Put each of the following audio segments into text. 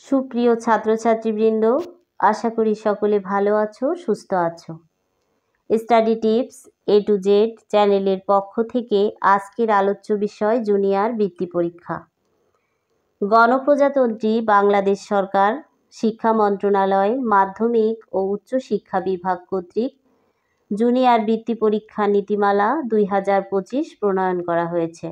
সুপ্রিয় ছাত্রছাত্রীবৃন্দ, আশা করি সকলে ভালো আছো, সুস্থ আছো। Study tips A to Z চ্যানেলের পক্ষ থেকে আজকের আলোচ্য বিষয় জুনিয়র বৃত্তি পরীক্ষা। গণপ্রজাতন্ত্রী বাংলাদেশ সরকার শিক্ষা মন্ত্রণালয় মাধ্যমিক ও উচ্চ শিক্ষা বিভাগ কর্তৃক জুনিয়র বৃত্তি পরীক্ষা নীতিমালা 2025 প্রণয়ন করা হয়েছে।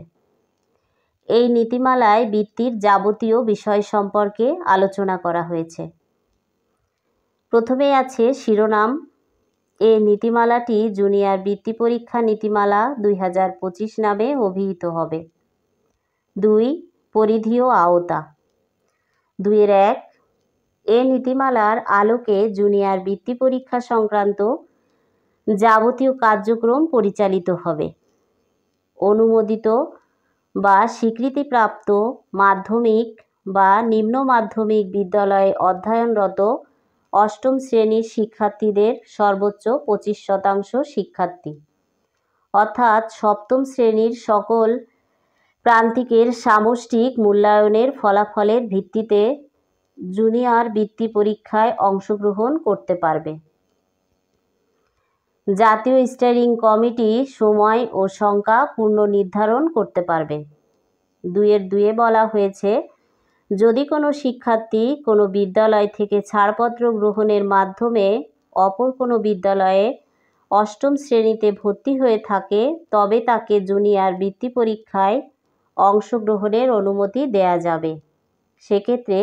এই নীতিমালায় বৃত্তির যাবতীয় বিষয় সম্পর্কে আলোচনা করা হয়েছে। প্রথমে আছে শিরোনাম। এই নীতিমালাটি জুনিয়র বৃত্তি পরীক্ষা নীতিমালা 2025 নামে অভিহিত হবে। 2. পরিধি ও আওতা। 2.1 এই নীতিমালার আলোকে জুনিয়র বৃত্তি পরীক্ষা সংক্রান্ত যাবতীয় কার্যক্রম পরিচালিত হবে। অনুমোদিত বা স্বীকৃতিপ্রাপ্ত মাধ্যমিক বা নিম্ন মাধ্যমিক বিদ্যালয়ে অধ্যয়নরত অষ্টম শ্রেণীর শিক্ষার্থীদের সর্বোচ্চ 25% শিক্ষার্থী, অর্থাৎ সপ্তম শ্রেণীর সকল প্রান্তিকের সামষ্টিক মূল্যায়নের ফলাফলের ভিত্তিতে জুনিয়র বৃত্তি পরীক্ষায় অংশগ্রহণ করতে পারবে। জাতীয় স্টিয়ারিং কমিটি সময় ও সংখ্যা পুনর্নির্ধারণ করতে পারবে। 2.2 বলা হয়েছে, যদি কোনো শিক্ষার্থী কোনো বিদ্যালয় থেকে ছাড়পত্র গ্রহণের মাধ্যমে অপর কোনো বিদ্যালয়ে অষ্টম শ্রেণীতে ভর্তি হয়ে থাকে, তবে তাকে জুনিয়র বৃত্তি পরীক্ষায় অংশগ্রহণের অনুমতি দেয়া যাবে। সেক্ষেত্রে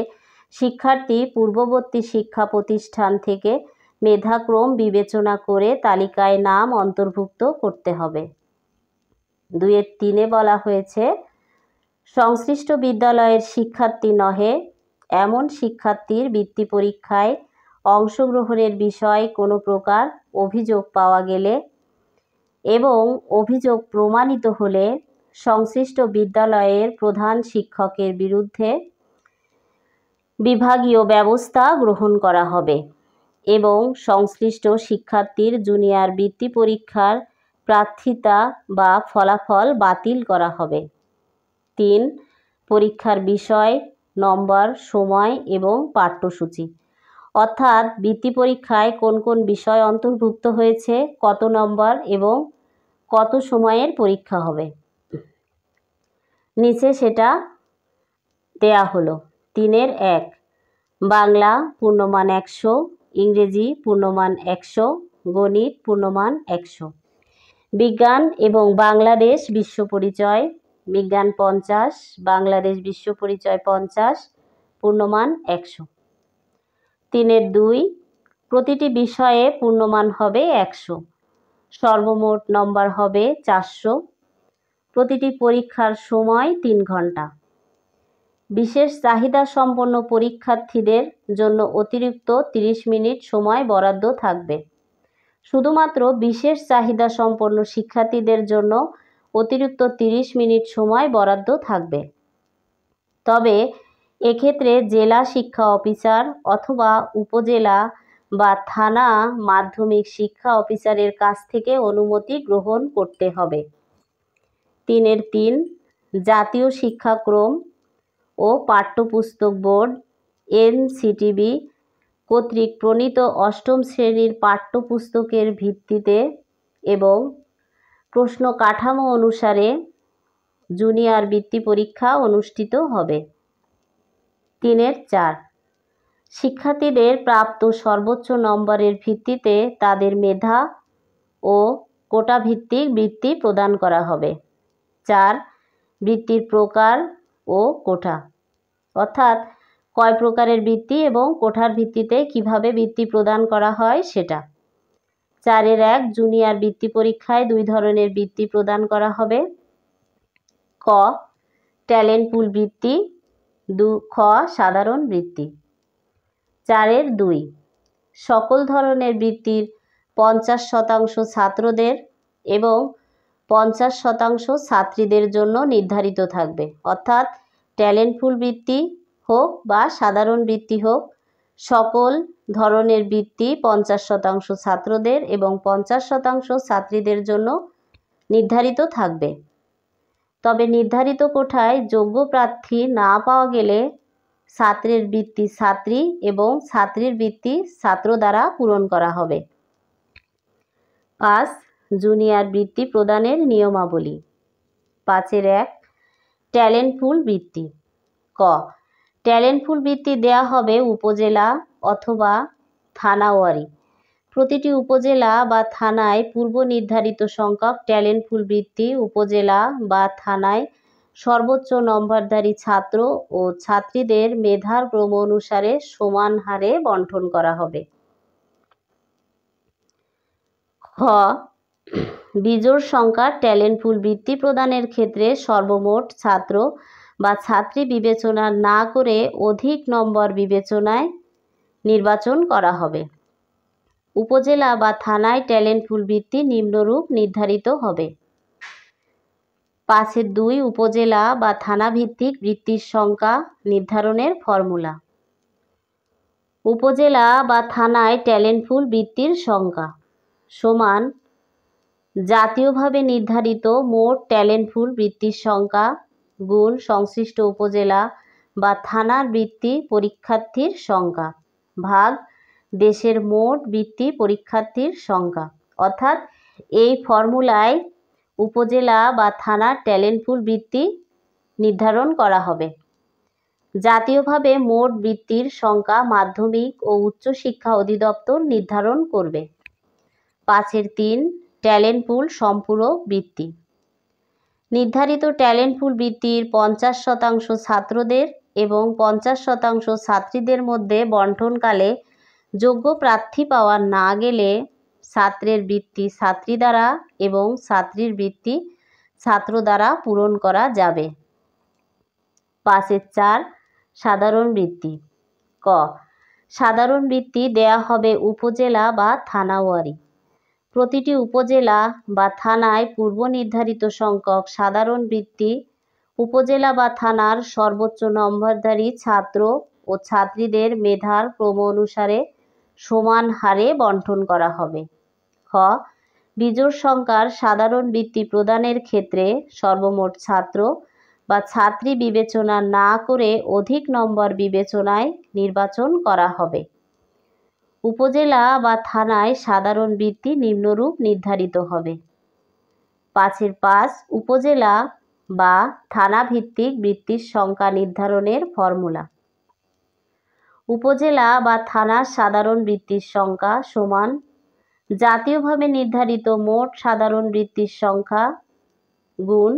শিক্ষার্থী পূর্ববর্তী শিক্ষা প্রতিষ্ঠান থেকে মেধাক্রম বিবেচনা করে তালিকায় নাম অন্তর্ভুক্ত করতে হবে। 2.3 বলা হয়েছে, সংশ্লিষ্ট বিদ্যালয়ের শিক্ষার্থী নহে এমন শিক্ষার্থীর বৃত্তি পরীক্ষায় অংশগ্রহণের বিষয়ে কোনো প্রকার অভিযোগ পাওয়া গেলে এবং অভিযোগ প্রমাণিত হলে সংশ্লিষ্ট বিদ্যালয়ের প্রধান শিক্ষকের বিরুদ্ধে বিভাগীয় ব্যবস্থা গ্রহণ করা হবে এবং সংশ্লিষ্ট শিক্ষার্থীর জুনিয়র বৃত্তি পরীক্ষার প্রার্থিতা বা ফলাফল বাতিল করা হবে। 3. পরীক্ষার বিষয়, নম্বর, সময় এবং পাঠ্যসূচি, অর্থাৎ বৃত্তি পরীক্ষায় কোন কোন বিষয় অন্তর্ভুক্ত হয়েছে, কত নম্বর এবং কত সময়ের পরীক্ষা হবে, নিচে সেটা দেয়া হলো। 3.1 বাংলা পূর্ণমান 100, ইংরেজি পূর্ণমান 100, গণিত পূর্ণমান 100। বিজ্ঞান এবং বাংলাদেশ বিশ্ব পরিচয়, বিজ্ঞান 50, বাংলাদেশ বিশ্ব পরিচয় 50, পূর্ণমান 100। 3.2 প্রতিটি বিষয়ে পূর্ণমান হবে 100, সর্বমোট নম্বর হবে 400। প্রতিটি পরীক্ষার সময় 3 ঘন্টা। বিশেষ চাহিদা সম্পন্ন পরীক্ষার্থীদের জন্য অতিরিক্ত 30 মিনিট সময় বরাদ্দ থাকবে। শুধুমাত্র বিশেষ চাহিদা সম্পন্ন শিক্ষার্থীদের জন্য অতিরিক্ত 30 মিনিট সময় বরাদ্দ থাকবে। তবে এক্ষেত্রে জেলা শিক্ষা অফিসার অথবা উপজেলা বা থানা মাধ্যমিক শিক্ষা অফিসারের কাছ থেকে অনুমতি গ্রহণ করতে হবে। 3.3 জাতীয় শিক্ষাক্রম ও পাঠ্যপুস্তক বোর্ড NCTB কর্তৃক প্রণীত অষ্টম শ্রেণীর পাঠ্যপুস্তকের ভিত্তিতে এবং প্রশ্ন কাঠামো অনুসারে জুনিয়র বৃত্তি পরীক্ষা অনুষ্ঠিত হবে। 3.4 শিক্ষার্থীদের প্রাপ্ত সর্বোচ্চ নম্বরের ভিত্তিতে তাদের মেধা ও কোটা ভিত্তিক বৃত্তি প্রদান করা হবে। 4 বৃত্তির প্রকার ও কোটা, অর্থাৎ কয় প্রকারের বৃত্তি এবং কোটার ভিত্তিতে কিভাবে বৃত্তি প্রদান করা হয় সেটা। 4.1 জুনিয়র বৃত্তি পরীক্ষায় 2 ধরনের বৃত্তি প্রদান করা হবে। ক ট্যালেন্ট পুল বৃত্তি, খ সাধারণ বৃত্তি। 4.2 সকল ধরনের বৃত্তির 50% ছাত্রদের এবং 50% ছাত্রীদের জন্য নির্ধারিত থাকবে, অর্থাৎ ট্যালেন্ট পুল বৃত্তি হোক বা সাধারণ বৃত্তি হোক, সকল ধরনের বৃত্তি 50% ছাত্রদের এবং 50% ছাত্রীদের জন্য নির্ধারিত থাকবে। তবে নির্ধারিত কোটায় যোগ্য প্রার্থী না পাওয়া গেলে ছাত্রের বৃত্তি ছাত্রী এবং ছাত্রীর বৃত্তি ছাত্র দ্বারা পূরণ করা হবে। 5. জুনিয়র বৃত্তি প্রদানের নিয়মাবলী। 5-1 ট্যালেন্টফুল বৃত্তি। ক, ট্যালেন্টফুল বৃত্তি দেয়া হবে উপজেলা অথবা থানাওয়ারি। প্রতিটি উপজেলা বা থানায় পূর্ব নির্ধারিত সংখ্যক ট্যালেন্টফুল বৃত্তি উপজেলা বা থানায় সর্বোচ্চ নম্বরধারী ছাত্র ও ছাত্রীদের মেধার ক্রম অনুসারে সমান হারে বণ্টন করা হবে। খ, বিজোড় সংখ্যার ট্যালেন্টফুল বৃত্তি প্রদানের ক্ষেত্রে সর্বমোট ছাত্র বা ছাত্রী বিবেচনা না করে অধিক নম্বর বিবেচনায় নির্বাচন করা হবে। উপজেলা বা থানায় ট্যালেন্টফুল বৃত্তি নিম্নরূপ নির্ধারিত হবে। 5-2 উপজেলা বা থানা ভিত্তিক বৃত্তির সংখ্যা নির্ধারণের ফর্মুলা। উপজেলা বা থানায় ট্যালেন্টফুল বৃত্তির সংখ্যা সমান জাতীয়ভাবে নির্ধারিত মোট ট্যালেন্টফুল বৃত্তির সংখ্যা গুণ সংশ্লিষ্ট উপজেলা বা থানার বৃত্তি পরীক্ষার্থীর সংখ্যা ভাগ দেশের মোট বৃত্তি পরীক্ষার্থীর সংখ্যা। অর্থাৎ এই ফর্মুলায় উপজেলা বা থানার ট্যালেন্টফুল বৃত্তি নির্ধারণ করা হবে। জাতীয়ভাবে মোট বৃত্তির সংখ্যা মাধ্যমিক ও উচ্চশিক্ষা অধিদপ্তর নির্ধারণ করবে। 5-3 ট্যালেন্টফুল সম্পূরক বৃত্তি। নির্ধারিত ট্যালেন্টফুল বৃত্তির 50% ছাত্রদের এবং 50% ছাত্রীদের মধ্যে বণ্টনকালে যোগ্য প্রার্থী পাওয়া না গেলে ছাত্রের বৃত্তি ছাত্রী দ্বারা এবং ছাত্রীর বৃত্তি ছাত্র দ্বারা পূরণ করা যাবে। 5-4 সাধারণ বৃত্তি। ক, সাধারণ বৃত্তি দেয়া হবে উপজেলা বা থানাওয়ারি। প্রতিটি উপজেলা বা থানায় পূর্ব নির্ধারিত সংখ্যক সাধারণ বৃত্তি উপজেলা বা থানার সর্বোচ্চ নম্বরধারী ছাত্র ও ছাত্রীদের মেধার ক্রম অনুসারে সমান হারে বণ্টন করা হবে। খ, বিজোড় সংখ্যার সাধারণ বৃত্তি প্রদানের ক্ষেত্রে সর্বমোট ছাত্র বা ছাত্রী বিবেচনা না করে অধিক নম্বর বিবেচনায় নির্বাচন করা হবে। উপজেলা বা থানায় সাধারণ বৃত্তি নিম্নরূপ নির্ধারিত হবে। 5-5 উপজেলা বা থানা ভিত্তিক বৃত্তির সংখ্যা নির্ধারণের ফর্মুলা। উপজেলা বা থানার সাধারণ বৃত্তির সংখ্যা সমান জাতীয়ভাবে নির্ধারিত মোট সাধারণ বৃত্তির সংখ্যা গুণ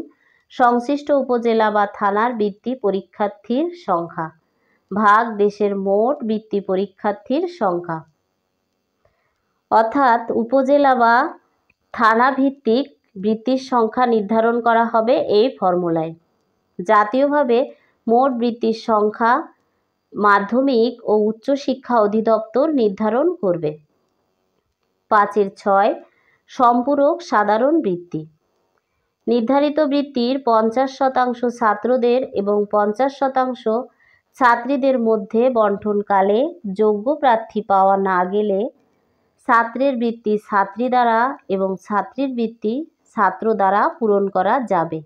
সংশ্লিষ্ট উপজেলা বা থানার বৃত্তি পরীক্ষার্থীর সংখ্যা ভাগ দেশের মোট বৃত্তি পরীক্ষার্থীর সংখ্যা। অর্থাৎ উপজেলা বা থানা ভিত্তিক বৃত্তির সংখ্যা নির্ধারণ করা হবে এই ফর্মুলায়। জাতীয়ভাবে মোট বৃত্তির সংখ্যা মাধ্যমিক ও উচ্চশিক্ষা অধিদপ্তর নির্ধারণ করবে। 5-6 সম্পূরক সাধারণ বৃত্তি। নির্ধারিত বৃত্তির 50% ছাত্রদের এবং 50% ছাত্রীদের মধ্যে বণ্টনকালে যোগ্য প্রার্থী পাওয়া না গেলে ছাত্রের বৃত্তি ছাত্রী দ্বারা এবং ছাত্রীর বৃত্তি ছাত্র দ্বারা পূরণ করা যাবে।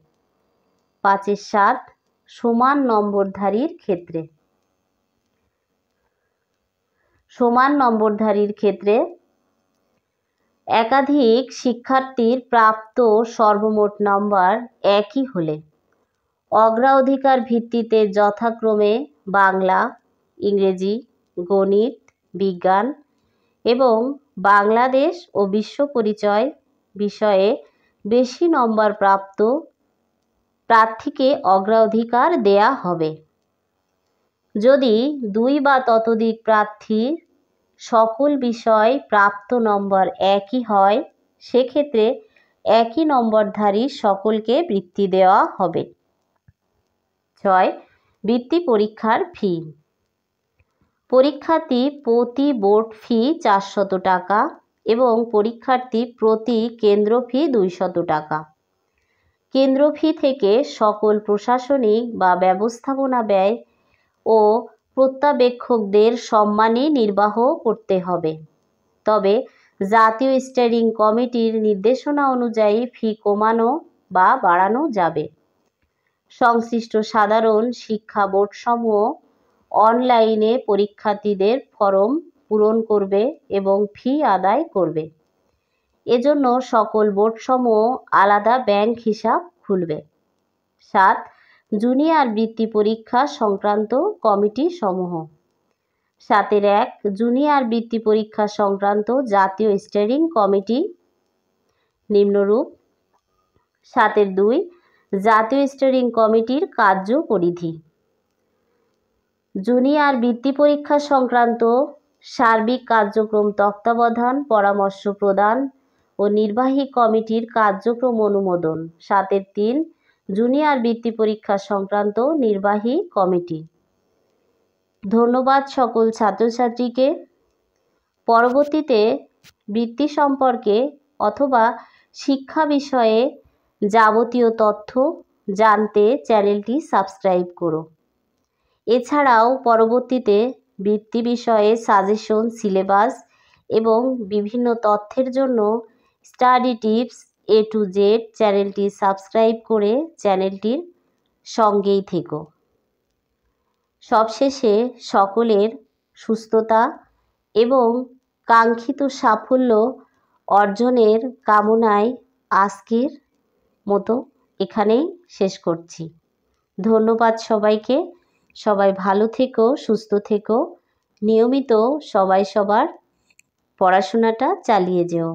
5-7 সমান নম্বরধারীর ক্ষেত্রে। সমান নম্বরধারীর ক্ষেত্রে একাধিক শিক্ষার্থীর প্রাপ্ত সর্বমোট নম্বর একই হলে অগ্রাধিকার ভিত্তিতে যথাক্রমে বাংলা, ইংরেজি, গণিত, বিজ্ঞান এবং বাংলাদেশ ও বিশ্ব পরিচয় বিষয়ে বেশি নম্বর প্রাপ্ত প্রার্থীকে অগ্রাধিকার দেয়া হবে। যদি 2 বা ততোধিক প্রার্থীর সকল বিষয় প্রাপ্ত নম্বর একই হয় সেক্ষেত্রে একই নম্বরধারী সকলকে বৃত্তি দেওয়া হবে। 6 বৃত্তি পরীক্ষার ফি। পরীক্ষার্থী প্রতি বোর্ড ফি 400 টাকা এবং পরীক্ষার্থী প্রতি কেন্দ্র ফি 200 টাকা। কেন্দ্র ফি থেকে সকল প্রশাসনিক বা ব্যবস্থাপনা ব্যয় ও প্রত্যাবেক্ষকদের সম্মানী নির্বাহ করতে হবে। তবে জাতীয় স্টিয়ারিং কমিটির নির্দেশনা অনুযায়ী ফি কমানো বা বাড়ানো যাবে। সংশ্লিষ্ট সাধারণ শিক্ষা বোর্ডসমূহ অনলাইনে পরীক্ষার্থীদের ফর্ম পূরণ করবে এবং ফি আদায় করবে। এজন্য সকল বোর্ডসমূহ আলাদা ব্যাংক হিসাব খুলবে। 7. জুনিয়র বৃত্তি পরীক্ষা সংক্রান্ত কমিটি সমূহ। 7.1 জুনিয়র বৃত্তি পরীক্ষা সংক্রান্ত জাতীয় স্টিয়ারিং কমিটি নিম্নরূপ। 7.2 জাতীয় স্টিয়ারিং কমিটির কার্যপরিধি। জুনিয়র বৃত্তি পরীক্ষা সংক্রান্ত সার্বিক কার্যক্রম তত্ত্বাবধান, পরামর্শ প্রদান ও নির্বাহী কমিটির কার্যক্রম অনুমোদন। 7.3 জুনিয়র বৃত্তি পরীক্ষা সংক্রান্ত নির্বাহী কমিটি। ধন্যবাদ সকল ছাত্রছাত্রীকে। পরবর্তীতে বৃত্তি সম্পর্কে অথবা শিক্ষা বিষয়ে যাবতীয় তথ্য জানতে চ্যানেলটি সাবস্ক্রাইব করো। এছাড়াও পরবর্তীতে বৃত্তি বিষয়ে সাজেশন, সিলেবাস এবং বিভিন্ন তথ্যের জন্য study tips A to Z চ্যানেলটি সাবস্ক্রাইব করে চ্যানেলটির সঙ্গেই থেকো। সবশেষে সকলের সুস্থতা এবং কাঙ্ক্ষিত সাফল্য অর্জনের কামনায় আজকের মতো এখানেই শেষ করছি। ধন্যবাদ সবাইকে। সবাই ভালো থেকো, সুস্থ থেকো। নিয়মিত সবাই সবার পড়াশোনাটা চালিয়ে যেও।